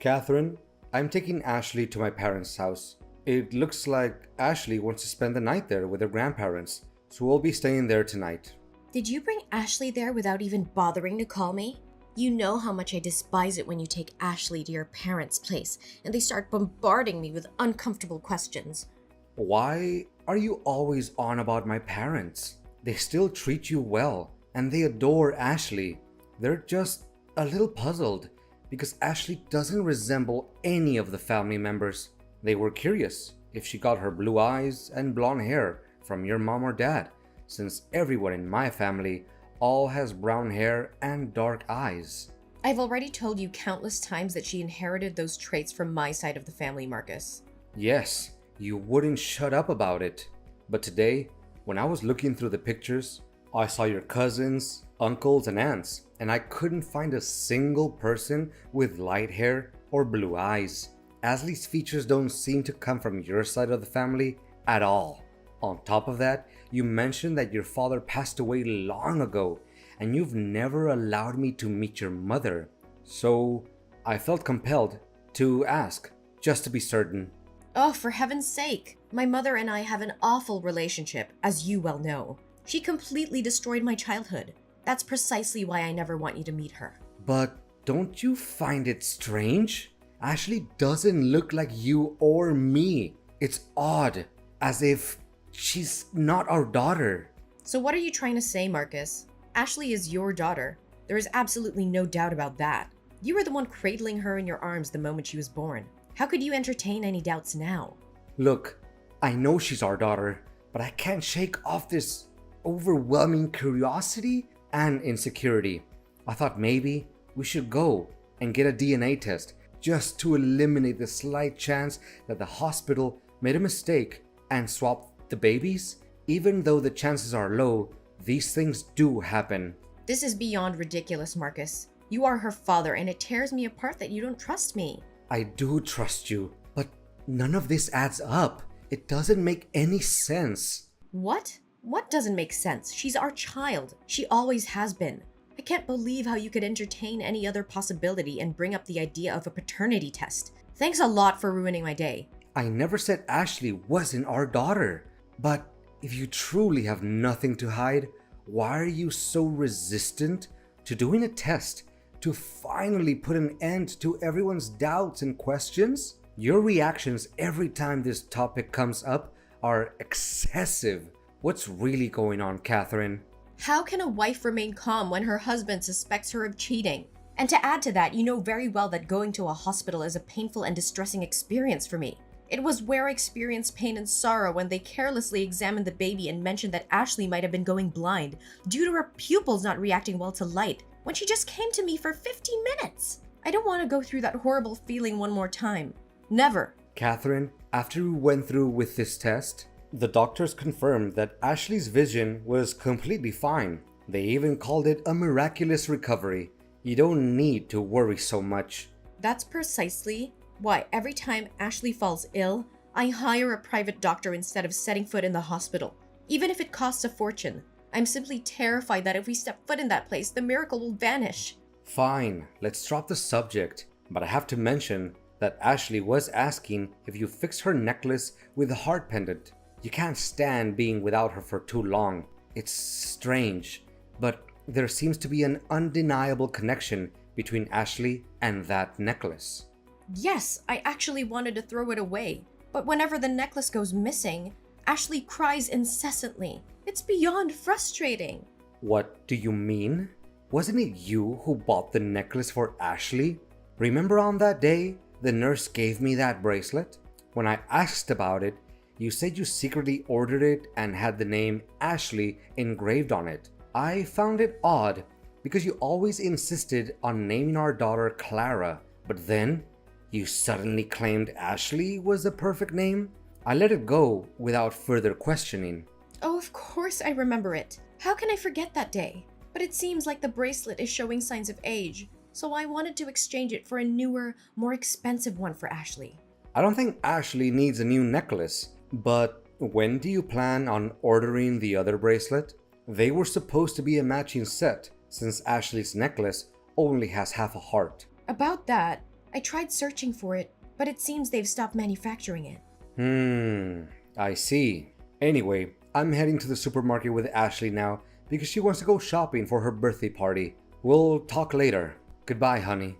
Catherine, I'm taking Ashley to my parents' house. It looks like Ashley wants to spend the night there with her grandparents, so we'll be staying there tonight. Did you bring Ashley there without even bothering to call me? You know how much I despise it when you take Ashley to your parents' place and they start bombarding me with uncomfortable questions. Why are you always on about my parents? They still treat you well, and they adore Ashley. They're just a little puzzled because Ashley doesn't resemble any of the family members. They were curious if she got her blue eyes and blonde hair from your mom or dad, since everyone in my family all has brown hair and dark eyes. I've already told you countless times that she inherited those traits from my side of the family, Marcus. Yes, you wouldn't shut up about it. But today, when I was looking through the pictures, I saw your cousins, uncles, and aunts, and I couldn't find a single person with light hair or blue eyes. Ashley's features don't seem to come from your side of the family at all. On top of that, you mentioned that your father passed away long ago, and you've never allowed me to meet your mother. So I felt compelled to ask, just to be certain. Oh, for heaven's sake! My mother and I have an awful relationship, as you well know. She completely destroyed my childhood. That's precisely why I never want you to meet her. But don't you find it strange? Ashley doesn't look like you or me. It's odd, as if she's not our daughter. So what are you trying to say, Marcus? Ashley is your daughter. There is absolutely no doubt about that. You were the one cradling her in your arms the moment she was born. How could you entertain any doubts now? Look, I know she's our daughter, but I can't shake off this overwhelming curiosity and insecurity. I thought maybe we should go and get a DNA test just to eliminate the slight chance that the hospital made a mistake and swapped the babies. Even though the chances are low, these things do happen. This is beyond ridiculous, Marcus. You are her father, and it tears me apart that you don't trust me. I do trust you, but none of this adds up. It doesn't make any sense. What? What doesn't make sense? She's our child. She always has been. I can't believe how you could entertain any other possibility and bring up the idea of a paternity test. Thanks a lot for ruining my day. I never said Ashley wasn't our daughter. But if you truly have nothing to hide, why are you so resistant to doing a test to finally put an end to everyone's doubts and questions? Your reactions every time this topic comes up are excessive. What's really going on, Catherine? How can a wife remain calm when her husband suspects her of cheating? And to add to that, you know very well that going to a hospital is a painful and distressing experience for me. It was where I experienced pain and sorrow when they carelessly examined the baby and mentioned that Ashley might have been going blind due to her pupils not reacting well to light when she just came to me for 15 minutes. I don't want to go through that horrible feeling one more time. Never. Catherine, after we went through with this test, the doctors confirmed that Ashley's vision was completely fine. They even called it a miraculous recovery. You don't need to worry so much. That's precisely why every time Ashley falls ill, I hire a private doctor instead of setting foot in the hospital. Even if it costs a fortune, I'm simply terrified that if we step foot in that place, the miracle will vanish. Fine, let's drop the subject. But I have to mention that Ashley was asking if you fix her necklace with a heart pendant. You can't stand being without her for too long. It's strange, but there seems to be an undeniable connection between Ashley and that necklace. Yes, I actually wanted to throw it away, but whenever the necklace goes missing, Ashley cries incessantly. It's beyond frustrating. What do you mean? Wasn't it you who bought the necklace for Ashley? Remember on that day the nurse gave me that bracelet? When I asked about it, you said you secretly ordered it and had the name Ashley engraved on it. I found it odd because you always insisted on naming our daughter Clara, but then you suddenly claimed Ashley was the perfect name. I let it go without further questioning. Oh, of course I remember it. How can I forget that day? But it seems like the bracelet is showing signs of age, so I wanted to exchange it for a newer, more expensive one for Ashley. I don't think Ashley needs a new necklace, but when do you plan on ordering the other bracelet? They were supposed to be a matching set, since Ashley's necklace only has half a heart. About that, I tried searching for it, but it seems they've stopped manufacturing it. I see. Anyway, I'm heading to the supermarket with Ashley now because she wants to go shopping for her birthday party. We'll talk later. Goodbye, honey.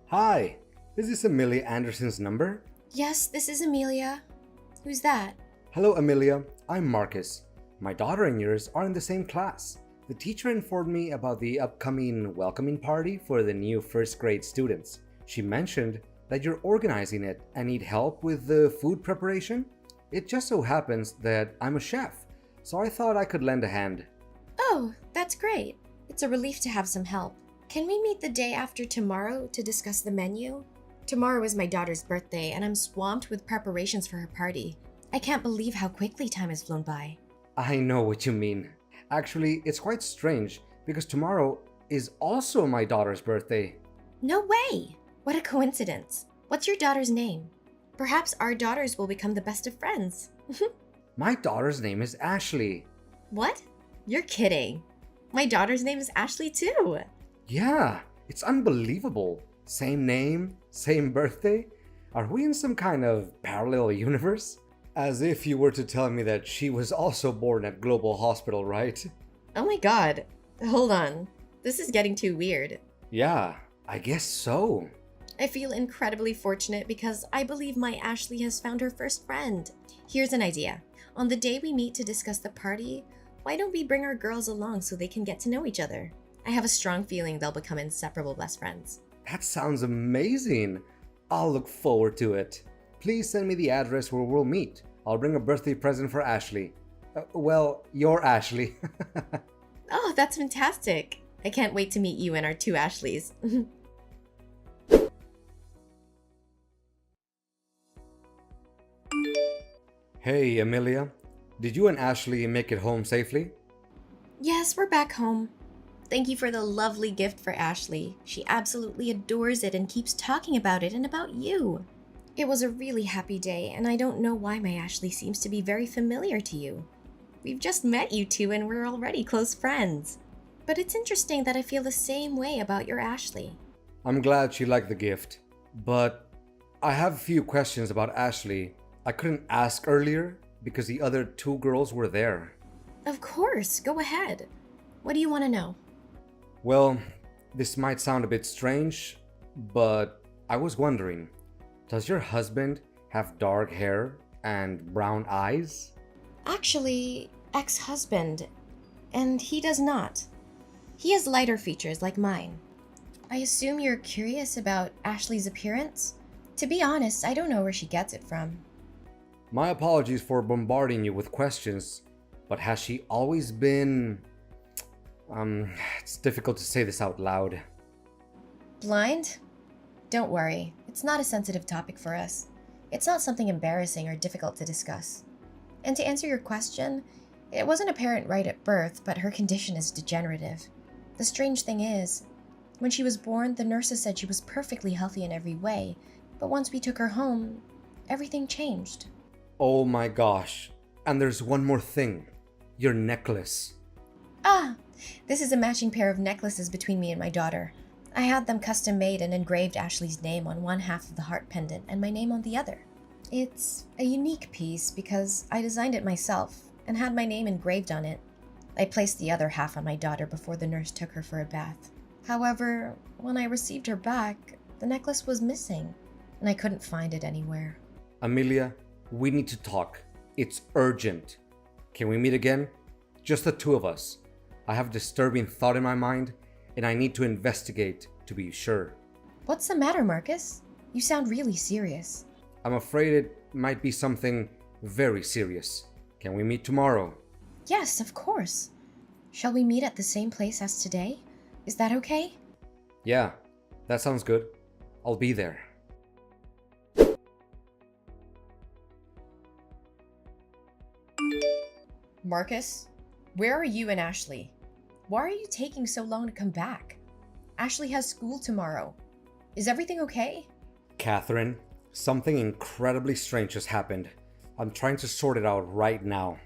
Hi, is this Amelia Anderson's number? Yes, this is Amelia. Who's that? Hello, Amelia. I'm Marcus. My daughter and yours are in the same class. The teacher informed me about the upcoming welcoming party for the new first grade students. She mentioned that you're organizing it and need help with the food preparation. It just so happens that I'm a chef, so I thought I could lend a hand. Oh, that's great. It's a relief to have some help. Can we meet the day after tomorrow to discuss the menu? Tomorrow is my daughter's birthday and I'm swamped with preparations for her party. I can't believe how quickly time has flown by. I know what you mean. Actually, it's quite strange because tomorrow is also my daughter's birthday. No way! What a coincidence. What's your daughter's name? Perhaps our daughters will become the best of friends. My daughter's name is Ashley. What? You're kidding. My daughter's name is Ashley too. Yeah, it's unbelievable. Same name, same birthday. Are we in some kind of parallel universe? As if you were to tell me that she was also born at Global Hospital, right? Oh my god. Hold on. This is getting too weird. Yeah, I guess so. I feel incredibly fortunate because I believe my Ashley has found her first friend. Here's an idea. On the day we meet to discuss the party, why don't we bring our girls along so they can get to know each other? I have a strong feeling they'll become inseparable best friends. That sounds amazing. I'll look forward to it. Please send me the address where we'll meet. I'll bring a birthday present for Ashley. Well, your Ashley. Oh, that's fantastic. I can't wait to meet you and our two Ashleys. Hey, Amelia. Did you and Ashley make it home safely? Yes, we're back home. Thank you for the lovely gift for Ashley. She absolutely adores it and keeps talking about it and about you. It was a really happy day, and I don't know why my Ashley seems to be very familiar to you. We've just met you two and we're already close friends. But it's interesting that I feel the same way about your Ashley. I'm glad she liked the gift, but I have a few questions about Ashley I couldn't ask earlier because the other two girls were there. Of course, go ahead. What do you want to know? Well, this might sound a bit strange, but I was wondering, does your husband have dark hair and brown eyes? Actually, ex-husband, and he does not. He has lighter features like mine. I assume you're curious about Ashley's appearance? To be honest, I don't know where she gets it from. My apologies for bombarding you with questions, but has she always been... it's difficult to say this out loud. Blind? Don't worry, it's not a sensitive topic for us. It's not something embarrassing or difficult to discuss. And to answer your question, it wasn't apparent right at birth, but her condition is degenerative. The strange thing is, when she was born, the nurses said she was perfectly healthy in every way, but once we took her home, everything changed. Oh my gosh. And there's one more thing. Your necklace. Ah, this is a matching pair of necklaces between me and my daughter. I had them custom made and engraved Ashley's name on one half of the heart pendant and my name on the other. It's a unique piece because I designed it myself and had my name engraved on it. I placed the other half on my daughter before the nurse took her for a bath. However, when I received her back, the necklace was missing and I couldn't find it anywhere. Amelia, we need to talk. It's urgent. Can we meet again? Just the two of us. I have a disturbing thought in my mind and I need to investigate to be sure. What's the matter, Marcus? You sound really serious. I'm afraid it might be something very serious. Can we meet tomorrow? Yes, of course. Shall we meet at the same place as today? Is that okay? Yeah, that sounds good. I'll be there. Marcus, where are you and Ashley? Why are you taking so long to come back? Ashley has school tomorrow. Is everything okay? Catherine, something incredibly strange has happened. I'm trying to sort it out right now.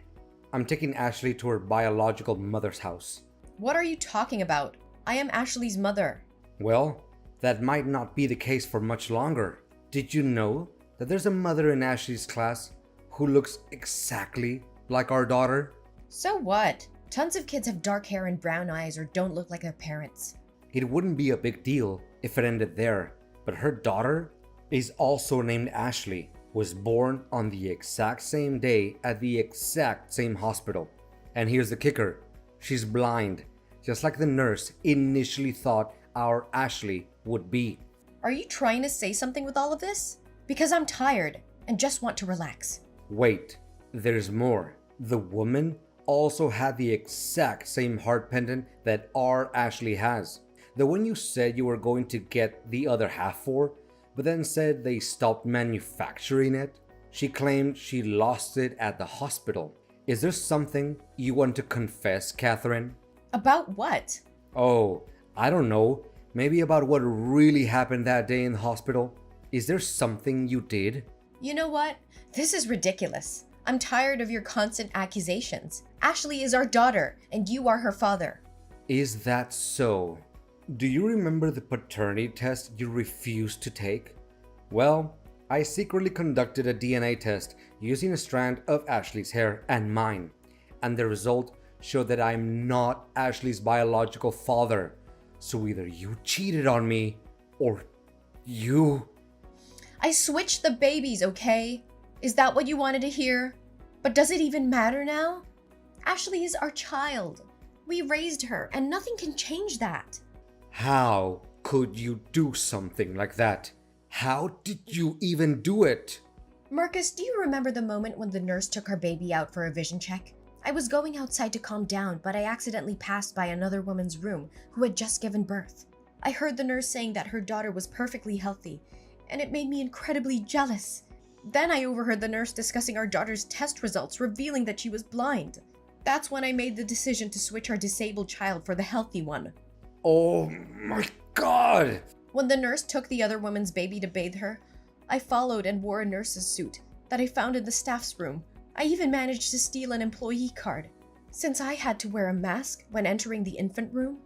I'm taking Ashley to her biological mother's house. What are you talking about? I am Ashley's mother. Well, that might not be the case for much longer. Did you know that there's a mother in Ashley's class who looks exactly like our daughter? So what? Tons of kids have dark hair and brown eyes or don't look like their parents. It wouldn't be a big deal if it ended there, but her daughter is also named Ashley, was born on the exact same day at the exact same hospital. And here's the kicker, she's blind, just like the nurse initially thought our Ashley would be. Are you trying to say something with all of this? Because I'm tired and just want to relax. Wait, there's more. The woman also had the exact same heart pendant that our Ashley has. The one you said you were going to get the other half for, but then said they stopped manufacturing it. She claimed she lost it at the hospital. Is there something you want to confess, Catherine? About what? Oh, I don't know. Maybe about what really happened that day in the hospital? Is there something you did? You know what? This is ridiculous. I'm tired of your constant accusations. Ashley is our daughter, and you are her father. Is that so? Do you remember the paternity test you refused to take? Well, I secretly conducted a DNA test using a strand of Ashley's hair and mine, and the result showed that I'm not Ashley's biological father. So either you cheated on me, or you... I switched the babies, okay? Is that what you wanted to hear? But does it even matter now? Ashley is our child. We raised her, and nothing can change that. How could you do something like that? How did you even do it? Marcus, do you remember the moment when the nurse took her baby out for a vision check? I was going outside to calm down, but I accidentally passed by another woman's room who had just given birth. I heard the nurse saying that her daughter was perfectly healthy, and it made me incredibly jealous. Then I overheard the nurse discussing our daughter's test results, revealing that she was blind. That's when I made the decision to switch our disabled child for the healthy one. Oh my God! When the nurse took the other woman's baby to bathe her, I followed and wore a nurse's suit that I found in the staff's room. I even managed to steal an employee card. Since I had to wear a mask when entering the infant room,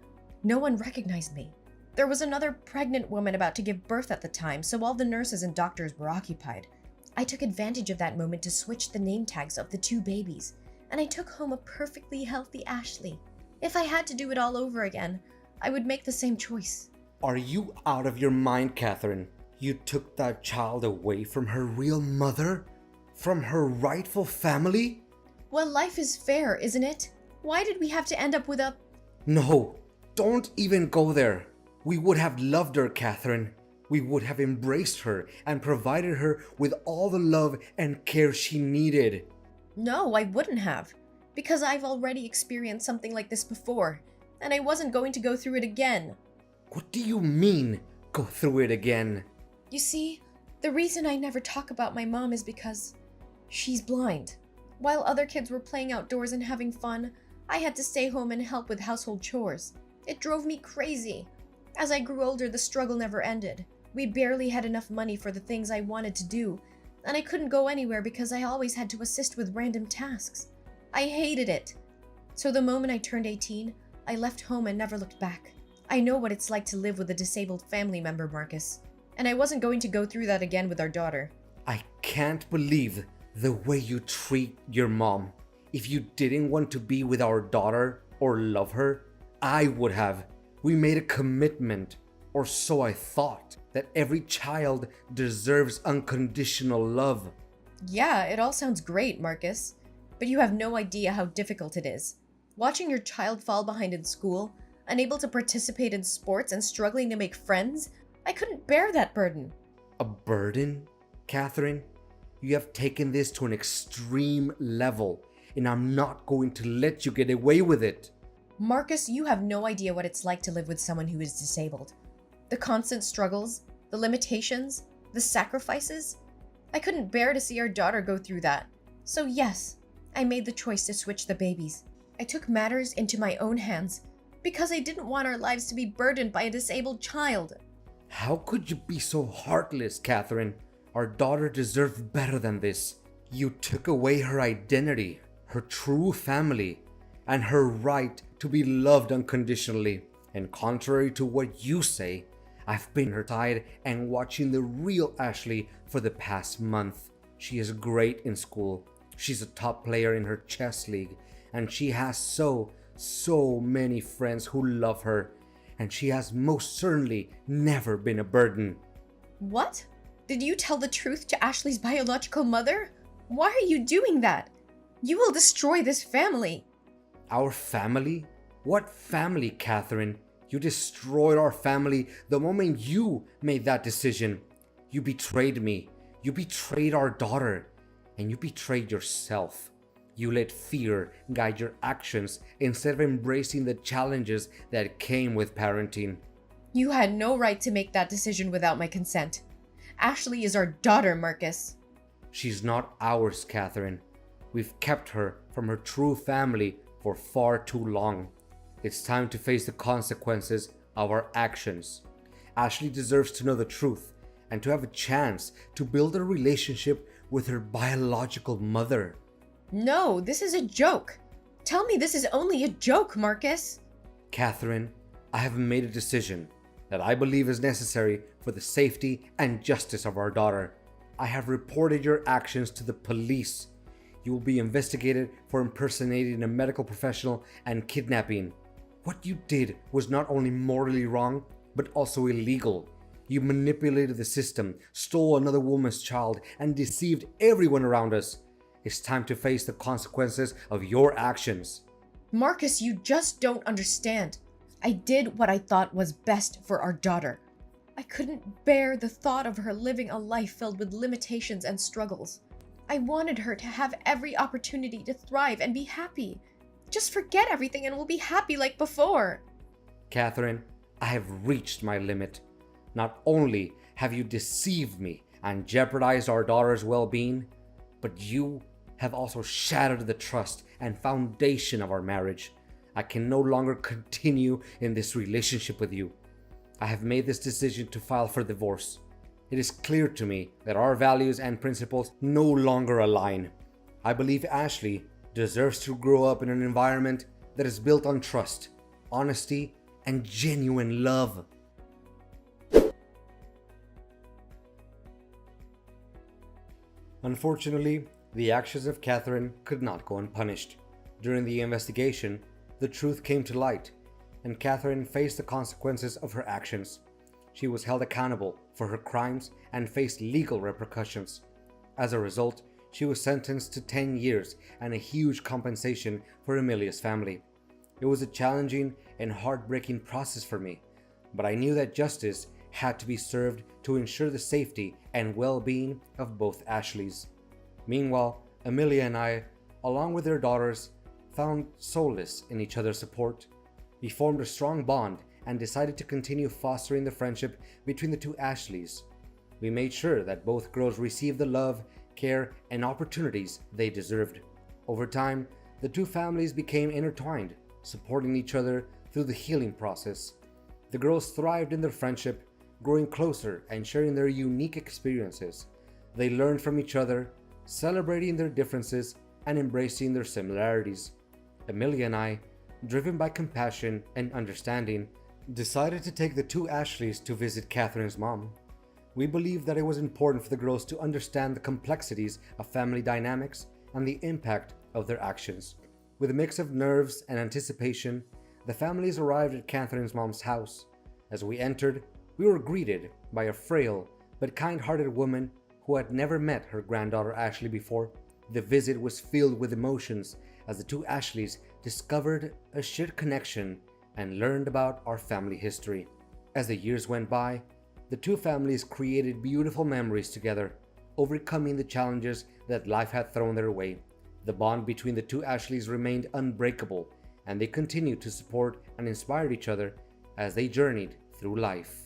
no one recognized me. There was another pregnant woman about to give birth at the time, so all the nurses and doctors were occupied. I took advantage of that moment to switch the name tags of the two babies, and I took home a perfectly healthy Ashley. If I had to do it all over again, I would make the same choice. Are you out of your mind, Catherine? You took that child away from her real mother? From her rightful family? Well, life is fair, isn't it? Why did we have to end up with a... No, don't even go there. We would have loved her, Catherine. We would have embraced her and provided her with all the love and care she needed. No, I wouldn't have. Because I've already experienced something like this before, and I wasn't going to go through it again. What do you mean, go through it again? You see, the reason I never talk about my mom is because she's blind. While other kids were playing outdoors and having fun, I had to stay home and help with household chores. It drove me crazy. As I grew older, the struggle never ended. We barely had enough money for the things I wanted to do, and I couldn't go anywhere because I always had to assist with random tasks. I hated it. So the moment I turned 18, I left home and never looked back. I know what it's like to live with a disabled family member, Marcus, and I wasn't going to go through that again with our daughter. I can't believe the way you treat your mom. If you didn't want to be with our daughter or love her, I would have. We made a commitment, or so I thought, that every child deserves unconditional love. Yeah, it all sounds great, Marcus, but you have no idea how difficult it is. Watching your child fall behind in school, unable to participate in sports and struggling to make friends, I couldn't bear that burden. A burden? Catherine, you have taken this to an extreme level, and I'm not going to let you get away with it. Marcus, you have no idea what it's like to live with someone who is disabled. The constant struggles, the limitations, the sacrifices. I couldn't bear to see our daughter go through that. So yes, I made the choice to switch the babies. I took matters into my own hands because I didn't want our lives to be burdened by a disabled child. How could you be so heartless, Catherine? Our daughter deserved better than this. You took away her identity, her true family, and her right to be loved unconditionally. And contrary to what you say, I've been her side and watching the real Ashley for the past month. She is great in school. She's a top player in her chess league, and she has so many friends who love her, and she has most certainly never been a burden. What? Did you tell the truth to Ashley's biological mother? Why are you doing that? You will destroy this family. Our family? What family, Catherine? You destroyed our family the moment you made that decision. You betrayed me. You betrayed our daughter. And you betrayed yourself. You let fear guide your actions instead of embracing the challenges that came with parenting. You had no right to make that decision without my consent. Ashley is our daughter, Marcus. She's not ours, Catherine. We've kept her from her true family for far too long. It's time to face the consequences of our actions. Ashley deserves to know the truth and to have a chance to build a relationship with her biological mother. No, this is a joke. Tell me this is only a joke, Marcus. Catherine, I have made a decision that I believe is necessary for the safety and justice of our daughter. I have reported your actions to the police. You will be investigated for impersonating a medical professional and kidnapping. What you did was not only morally wrong, but also illegal. You manipulated the system, stole another woman's child, and deceived everyone around us. It's time to face the consequences of your actions. Marcus, you just don't understand. I did what I thought was best for our daughter. I couldn't bear the thought of her living a life filled with limitations and struggles. I wanted her to have every opportunity to thrive and be happy. Just forget everything and we'll be happy like before. Catherine, I have reached my limit. Not only have you deceived me and jeopardized our daughter's well-being, but you have also shattered the trust and foundation of our marriage. I can no longer continue in this relationship with you. I have made this decision to file for divorce. It is clear to me that our values and principles no longer align. I believe Ashley deserves to grow up in an environment that is built on trust, honesty, and genuine love. Unfortunately, the actions of Catherine could not go unpunished. During the investigation, the truth came to light, and Catherine faced the consequences of her actions. She was held accountable for her crimes and faced legal repercussions. As a result, she was sentenced to 10 years and a huge compensation for Amelia's family. It was a challenging and heartbreaking process for me, but I knew that justice had to be served to ensure the safety and well-being of both Ashleys. Meanwhile, Amelia and I, along with their daughters, found solace in each other's support. We formed a strong bond and decided to continue fostering the friendship between the two Ashleys. We made sure that both girls received the love, care, and opportunities they deserved. Over time, the two families became intertwined, supporting each other through the healing process. The girls thrived in their friendship, growing closer and sharing their unique experiences. They learned from each other, celebrating their differences and embracing their similarities. Amelia and I, driven by compassion and understanding, decided to take the two Ashleys to visit Catherine's mom. We believed that it was important for the girls to understand the complexities of family dynamics and the impact of their actions. With a mix of nerves and anticipation, the families arrived at Catherine's mom's house. As we entered, we were greeted by a frail but kind-hearted woman who had never met her granddaughter Ashley before. The visit was filled with emotions as the two Ashleys discovered a shared connection and learned about our family history. As the years went by, the two families created beautiful memories together, overcoming the challenges that life had thrown their way. The bond between the two Ashleys remained unbreakable, and they continued to support and inspire each other as they journeyed through life.